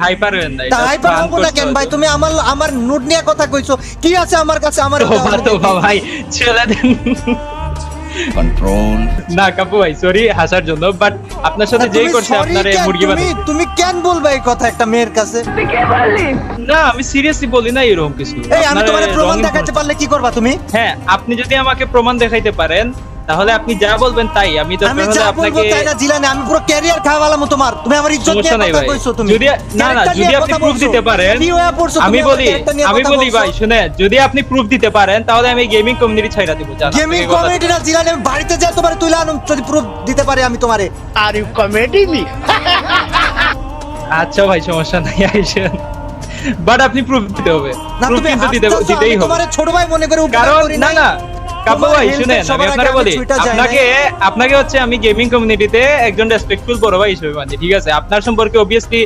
Hyper হবেন না, এটা হাইপার বান হবো না করতে কেন ভাই? হবে। তুমি আমার নোট নিয়ে কথা কইছো, কি আছে আমার কাছে? আমার তোবা ভাই ছেড়ে দেন। কন্ট্রোল। না কাপু ভাই সরি হাসার জন্য, বাট আপনার সাথে যেই করছে আপনার মুরগি বানাই। তুমি কেন বলবে এই কথা একটা মেয়ের কাছে? না আমি সিরিয়াসলি বলি না এরকম কিছু। এই আমি আপনার তোমার প্রমাণ wrong দেখাতে পারলে কি করবা তুমি? হ্যাঁ আপনি যদি আমাকে প্রমাণ দেখাইতে পারেন তাহলে আপনি যা বলবেন তাই আমি তো আমি তাহলে যা বলবো আপনাকে তাই না জিলানি, আমি পুরো ক্যারিয়ার খাওয়ালাম তোমার। তুমি আমার ইজ্জত নিয়ে সমস্যা নাই কথা ভাই। কইছো তুমি। যদি না না Character যদি নিয়ে আপনি কথা প্রুফ বলছো। দিতে পারেন, কি হয়ে পড়ছো তুমি আমি আমার বলি character নিয়ে আমি কথা বলি বলছো? ভাই শুনে, যদি আপনি প্রুফ দিতে পারেন তাহলে আমি গেমিং কমিউনিটি ছাইরা দিব। জান গেমিং কমিউনিটি না জিলানি, আমি বাড়িতে যাই তোমার তুইলা আনুম যদি প্রুফ দিতে পারি আমি তোমারে। Are you committing me? আচ্ছা ভাই সমস্যা নাই আইসেন, বাট আপনি প্রুফ দিতে হবে। না প্রুফ তুমি কিন্তু হাসতেছো, দিতেই আমি হবে। তোমারে ছোট ভাই মনে করে উপকার কারণ করি না নাই। না কাপু তোমার ভাই health শুনেন এর সবার আমি আগে আপনাকে আমি বলি, ছুঁইটা যাই নাই। আপনাকে হচ্ছে আমি গেমিং কমিউনিটিতে একজন রেসপেক্টফুল বড় ভাই হিসেবে মানি, ঠিক আছে? আপনার সম্পর্কে অবভিয়াসলি